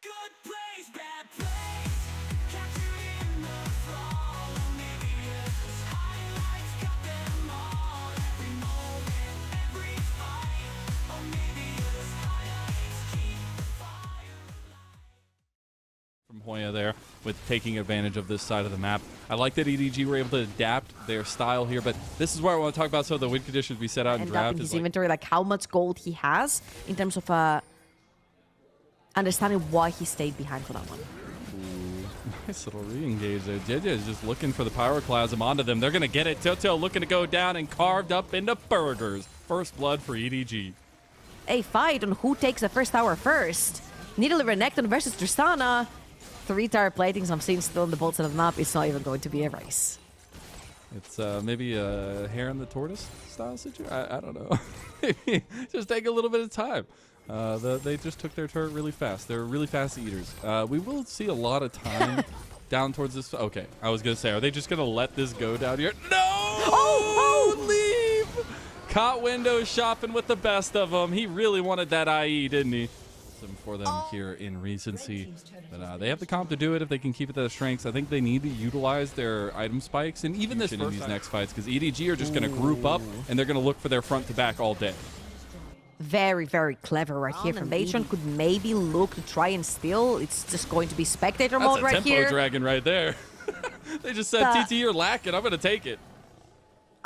Good plays, bad plays. Capturing the fall. Onivia's highlights got them all. Every moment, every fight. Onivia's highlights keep the fire alive. From Hoya there with taking advantage of this side of the map. I like that EDG were able to adapt their style here, but this is where I want to talk about some of the win conditions we set out in End draft. up in his inventory, like how much gold he has in terms of understanding why he stayed behind for that one. Ooh, nice little re-engage there. JJ is just looking for the pyroclasm onto them. They're going to get it. Toto looking to go down and carved up into burgers. First blood for EDG. A fight on who takes the first tower first. Needle Renekton versus Tristana. 3 tower platings I'm seeing still on the both side of the map. It's not even going to be a race. It's maybe a hare and the tortoise style situation. I don't know. Maybe just take a little bit of time. They just took their turret really fast. They're really fast eaters. We will see a lot of time down towards this. Okay, I was going to say, are they just going to let this go down here? No! Oh, leave! Caught window shopping with the best of them. He really wanted that IE, didn't he? For them here in recency, but they have the comp to do it if they can keep it to their strengths. I think they need to utilize their item spikes and even this in these next fights, because EDG are just going to group up and they're going to look for their front to back all day. Very, very clever right here from Nation. Could maybe look to try and steal. It's just going to be spectator mode right That's a here. tempo dragon right there. They just said, TT, you're lacking. I'm going to take it.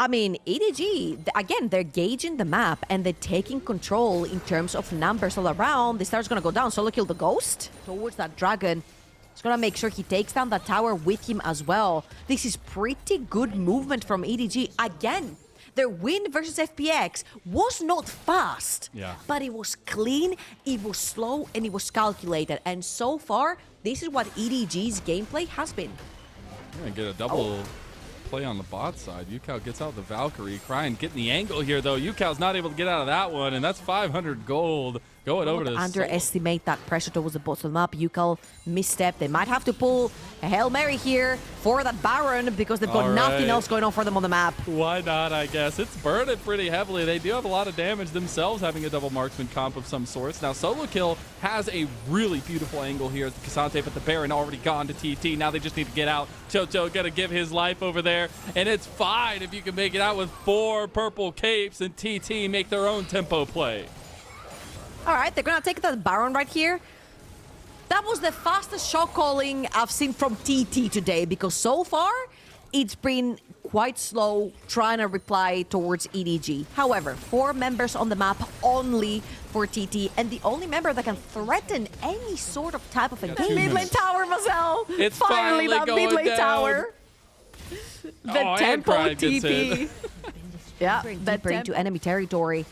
I mean, EDG, again, they're gauging the map and they're taking control in terms of numbers all around. The star's going to go down. Solo kill the ghost towards that dragon. He's going to make sure he takes down that tower with him as well. This is pretty good movement from EDG. Again, their win versus FPX was not fast, but it was clean, it was slow, and it was calculated. And so far, this is what EDG's gameplay has been. We're going to get a double play on the bot side. Yukao gets out the Valkyrie, crying, getting the angle here though. Yukao's not able to get out of that one, and that's 500 gold going over to underestimate that pressure towards the bottom map. Yukao misstep. They might have to pull a Hail Mary here for that Baron because they've got nothing else going on for them on the map. Why not, I guess. It's burning pretty heavily. They do have a lot of damage themselves, having a double marksman comp of some sorts. Now, Solo Kill has a really beautiful angle here. Cassante, but the Baron already gone to TT. Now they just need to get out. Chocho gonna give his life over there, and it's fine if you can make it out with 4 purple capes and TT make their own tempo play. All right, they're gonna take the Baron right here. That was the fastest shot calling I've seen from TT today, because so far it's been quite slow trying to reply towards EDG. However, 4 members on the map only for TT, and the only member that can threaten any sort of type of engagement. Mid lane tower, Mazel. It's finally that going mid lane down. Tower. The tempo TP. Yeah, that bring to enemy territory.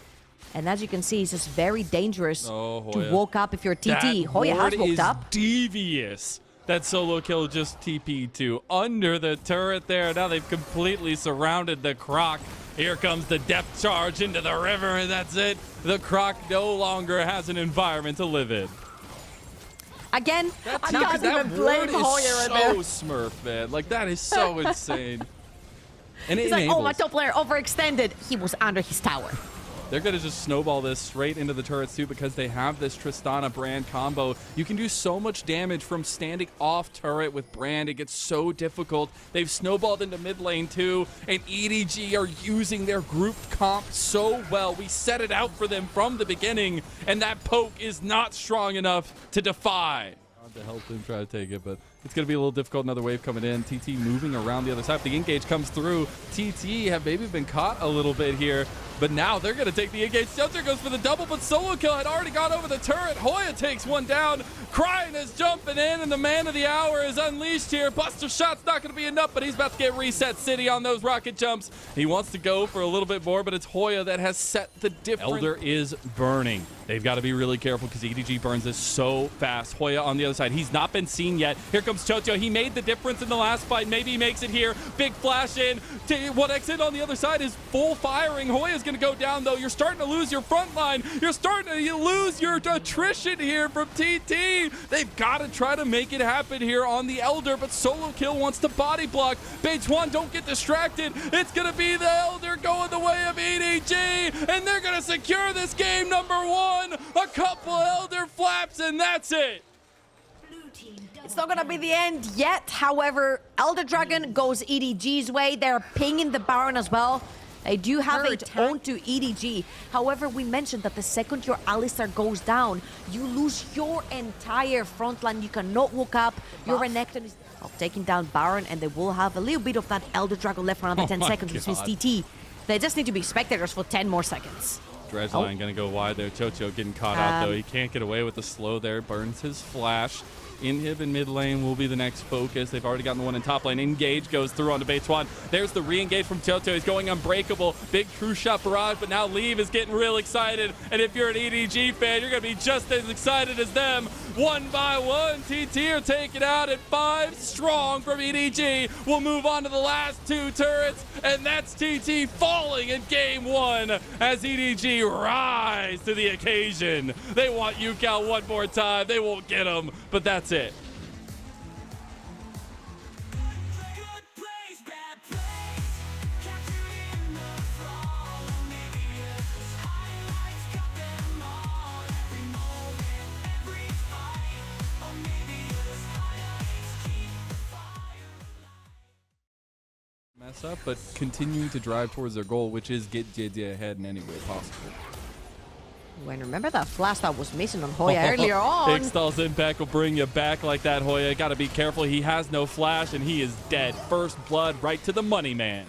And as you can see, it's just very dangerous to walk up if you're TT. Hoya has walked up. Devious. That Solo Kill just TP'd to under the turret there. Now they've completely surrounded the Croc. Here comes the depth charge into the river, and that's it. The Croc no longer has an environment to live in. Again, I can't even blame Hoya right there. So Smurf, man. Like, that is so insane. And he's like, oh, my top player overextended. He was under his tower. They're going to just snowball this straight into the turrets too, because they have this Tristana Brand combo. You can do so much damage from standing off turret with Brand. It gets so difficult. They've snowballed into mid lane too, and EDG are using their grouped comp so well. We set it out for them from the beginning, and that poke is not strong enough to defy. To help them try to take it, but it's going to be a little difficult. Another wave coming in. TT moving around the other side. The engage comes through. TT have maybe been caught a little bit here, but now they're going to take the engage. Shelter goes for the double, but Solo Kill had already gone over the turret. Hoya takes one down. Crying is jumping in, and the man of the hour is unleashed here. Buster shot's not going to be enough, but he's about to get reset city on those rocket jumps. He wants to go for a little bit more, but it's Hoya that has set the difference. Elder is burning. They've got to be really careful because EDG burns this so fast. Hoya on the other side. He's not been seen yet. Here comes Chocho. He made the difference in the last fight. Maybe he makes it here. Big flash in. What exit on the other side is full firing. Hoya's going to go down, though. You're starting to lose your front line. You're starting to lose your attrition here from TT. They've got to try to make it happen here on the Elder, but Solo Kill wants to body block. Bates 1, don't get distracted. It's going to be the Elder going the way of EDG, and they're going to secure this game number 1. A couple Elder flaps, and that's it. It's not gonna be the end yet. However, Elder Dragon goes EDG's way. They're pinging the Baron as well. They do have it onto EDG. However, we mentioned that the second your Alistar goes down, you lose your entire front line. You cannot walk up. Your Renekton is taking down Baron, and they will have a little bit of that Elder Dragon left for another 10 seconds, which means TT. They just need to be spectators for 10 more seconds. Dredgeline gonna go wide there. Chocho getting caught out though. He can't get away with the slow there. Burns his flash. Inhib in mid lane will be the next focus. They've already gotten the one in top lane. Engage goes through onto Beituan. There's the re-engage from Chocho. He's going unbreakable. Big true shot barrage, but now Leave is getting real excited. And if you're an EDG fan, you're going to be just as excited as them. One by one, TT are taken out at 5 strong from EDG. We'll move on to the last 2 turrets, and that's TT falling in game 1 as EDG rise to the occasion. They want UCal one more time. They won't get him, but that's it. Good plays, bad plays. Capturing the fall. OniviaLPLhighlights got them all. Every moment, every fight. OniviaLPLhighlights keep the fire alive. Mess up, but continuing to drive towards their goal, which is get JJ ahead in any way possible. And remember that flash that was missing on Hoya earlier on. Ixtal's impact will bring you back like that, Hoya. Got to be careful. He has no flash, and he is dead. First blood right to the money man.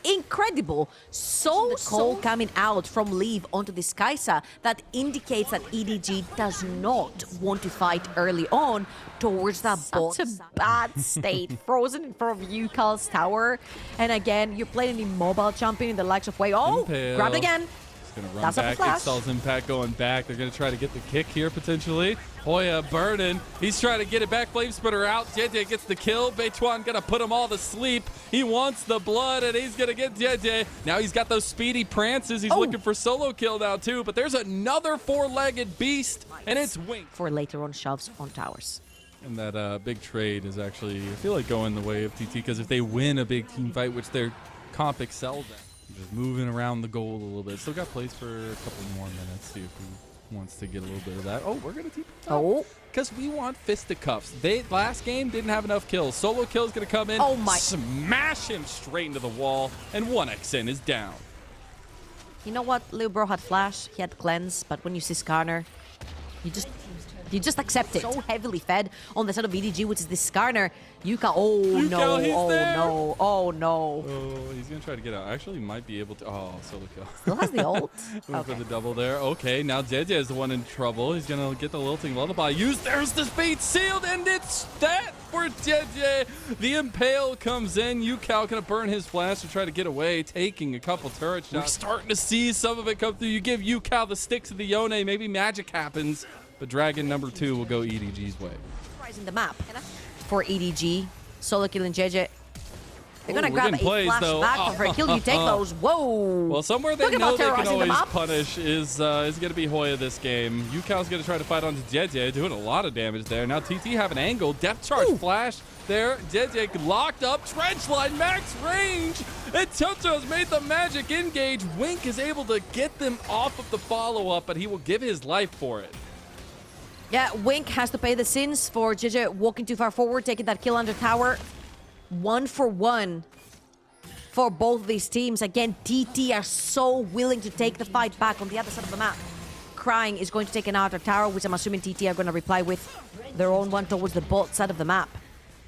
Incredible. So coming out from Leave onto this Kaisa that indicates that EDG does not want to fight early on towards that bot. Such a bad state. Frozen in front of UCal's tower. And again, you're playing an immobile champion in the likes of Wei. Oh, Impale. grabbed again. Gonna run That's a back. flash. Ixtal's impact going back. They're gonna try to get the kick here potentially. Hoya burning. He's trying to get it back. Flame Splitter out. JJ gets the kill. Beituan gonna put him all to sleep. He wants the blood, and he's gonna get JJ. Now he's got those speedy prances. He's looking for solo kill now too. But there's another 4-legged beast, and it's Wink. For later on shoves on towers. And that big trade is actually, I feel like, going the way of TT, because if they win a big team fight, which their comp excels at, just moving around the goal a little bit. Still got plays for a couple more minutes. See if he wants to get a little bit of that. Oh, we're going to keep it up. Because we want fisticuffs. They last game didn't have enough kills. Solo kill's going to come in. Oh my. Smash him straight into the wall. And 1xN is down. You know what? Lil Bro had flash. He had cleanse. But when you see Skarner, you just accept it. So heavily fed on the side of EDG, which is this Skarner. Yuka, oh no, oh no, oh no. Oh, he's going to try to get out. Actually, he might be able to. Oh, solo kill. Still has the ult. For the double there. Okay, now JJ is the one in trouble. He's going to get the lilting lullaby used. There's the speed sealed, and it's that for JJ. The Impale comes in. UCal going to burn his flash to try to get away, taking a couple turret shots. We're starting to see some of it come through. You give UCal the sticks of the Yone, maybe magic happens. But Dragon number 2 will go EDG's way. Rising the map for EDG. Solo killing JJ. They're going to grab a flash back for a kill. You take those. Whoa. Well, somewhere they know they can always punish is going to be Hoya this game. UCal's going to try to fight onto JJ, doing a lot of damage there. Now TT have an angle. Depth charge flash there. JJ locked up. Trench line, max range. And Chocho has made the magic engage. Wink is able to get them off of the follow-up, but he will give his life for it. Yeah, Wink has to pay the sins for JJ walking too far forward, taking that kill under tower. 1 for 1 for both of these teams. Again, TT are so willing to take the fight back on the other side of the map. Crying is going to take an outer tower, which I'm assuming TT are going to reply with their own one towards the bot side of the map.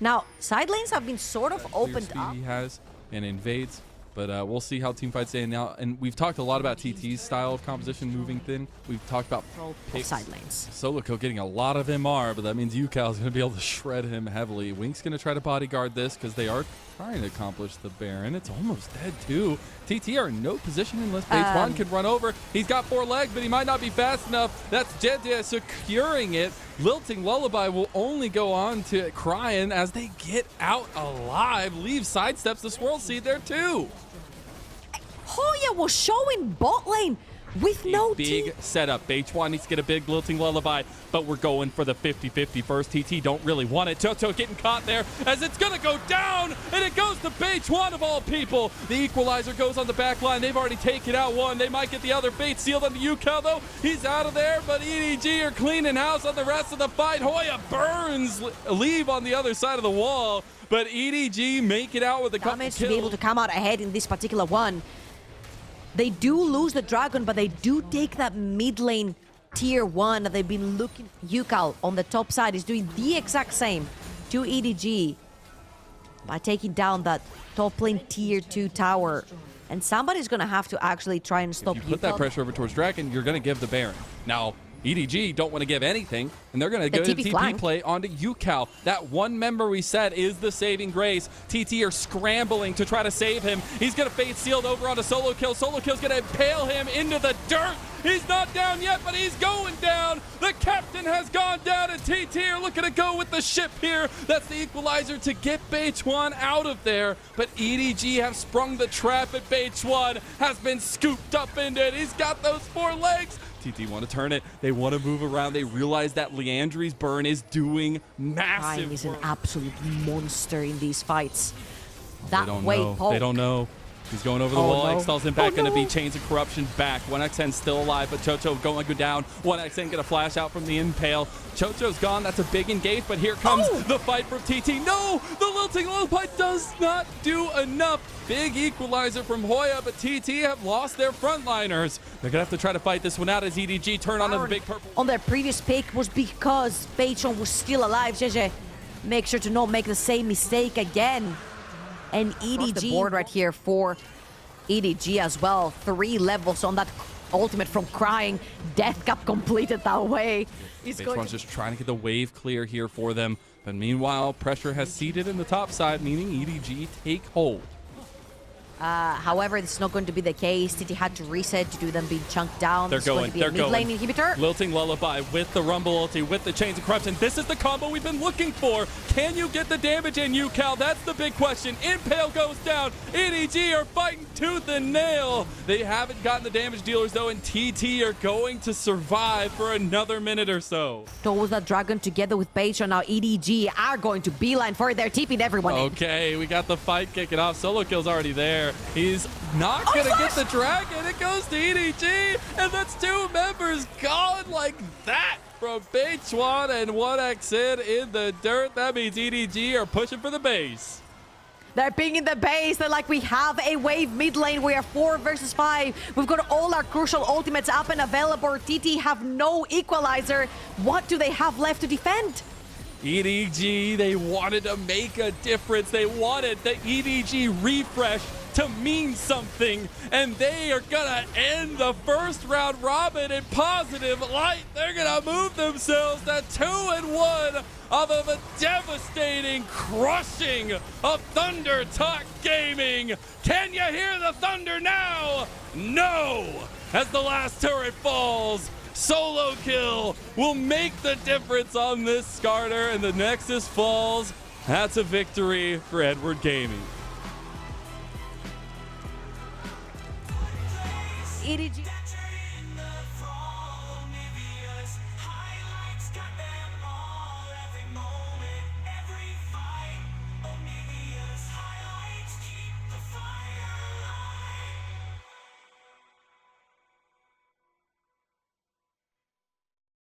Now, side lanes have been sort of opened up. He has and invades. But we'll see how team fights stand now. And we've talked a lot about TT's style of composition, moving thin. We've talked about picks. Side lanes. Soloco getting a lot of MR, but that means UCal is going to be able to shred him heavily. Wink's going to try to bodyguard this because they are trying to accomplish the Baron. It's almost dead, too. TT are in no position unless Beituan can run over. He's got 4 legs, but he might not be fast enough. That's JJ securing it. Lilting Lullaby will only go on to Crying as they get out alive. Leave sidesteps the Swirl Seed there, too. Hoya was showing bot lane With no big setup. H1 needs to get a big lilting lullaby, but we're going for the 50-50 first. TT don't really want it. Chocho getting caught there as it's going to go down, and it goes to H1 of all people. The equalizer goes on the back line. They've already taken out one. They might get the other. Bait sealed on the UCal, though. He's out of there, but EDG are cleaning house on the rest of the fight. Hoya burns leave on the other side of the wall, but EDG make it out with a couple damage kills. to be able to come out ahead in this particular one. They do lose the dragon, but they do take that mid lane tier 1 that they've been looking. UCal on the top side is doing the exact same to EDG by taking down that top lane tier 2 tower. And somebody's going to have to actually try and stop If you put that UCal. pressure over towards Dragon, you're going to give the Baron. Now, EDG don't want to give anything, and they're going to go to TP TP flank. play onto UCal. That one member we said is the saving grace. TT are scrambling to try to save him. He's going to fade sealed over onto Solo Kill. Solo Kill's going to impale him into the dirt. He's not down yet, but he's going down. The captain has gone down, and TT are looking to go with the ship here. That's the equalizer to get H1 out of there. But EDG have sprung the trap, and H1 has been scooped up into it. He's got those 4 legs. TT want to turn it. They want to move around. They realize that Leandri's burn is doing massive Ryan is an work. absolute monster in these fights. They That don't way, know. Poke. They don't know. He's going over the Oh, wall. no. Excel's impact Oh, going to be no. Chains of Corruption back. 1xN still alive, but Chocho going to go down. 1xN going to flash out from the impale. Chocho's gone. That's a big engage, but here comes Oh. the fight from TT. No! The lilting lullaby does not do enough. Big equalizer from Hoya, but TT have lost their frontliners. They're going to have to try to fight this one out as EDG turn onto the big purple. On their previous pick was because Patron was still alive. JJ, make sure to not make the same mistake again. And EDG the board right here for EDG as well. 3 levels on that ultimate from Crying. Death Cup completed that way. He's going H1's just trying to get the wave clear here for them. But meanwhile, pressure has seated in the top side, meaning EDG take hold. However, this is not going to be the case. TT had to reset due to them being chunked down. They're This is going. to be They're a mid lane going. inhibitor. Lilting Lullaby with the Rumble ulti, with the Chains of Corruption. This is the combo we've been looking for. Can you get the damage in, UCal? That's the big question. Impale goes down. EDG are fighting tooth and nail. They haven't gotten the damage dealers, though, and TT are going to survive for another minute or so. Towards that dragon together with Patron. Now EDG are going to beeline for it. They're TPing everyone in. Okay, we got the fight kicking off. Solo Kill's already there. He's not going to get the dragon. It goes to EDG, and that's 2 members gone like that from H1 and 1xN in the dirt. That means EDG are pushing for the base. They're pinging the base. They're like, we have a wave mid lane. We are 4 versus 5. We've got all our crucial ultimates up and available. TT have no equalizer. What do they have left to defend? EDG, they wanted to make a difference. They wanted the EDG refresh to mean something, and they are gonna end the first round robin in positive light. They're gonna move themselves to 2-1 off of a devastating crushing of Thunder Talk Gaming. Can you hear the thunder now? No! As the last turret falls, Solo Kill will make the difference on this Skarner, and the Nexus falls. That's a victory for Edward Gaming. EDG.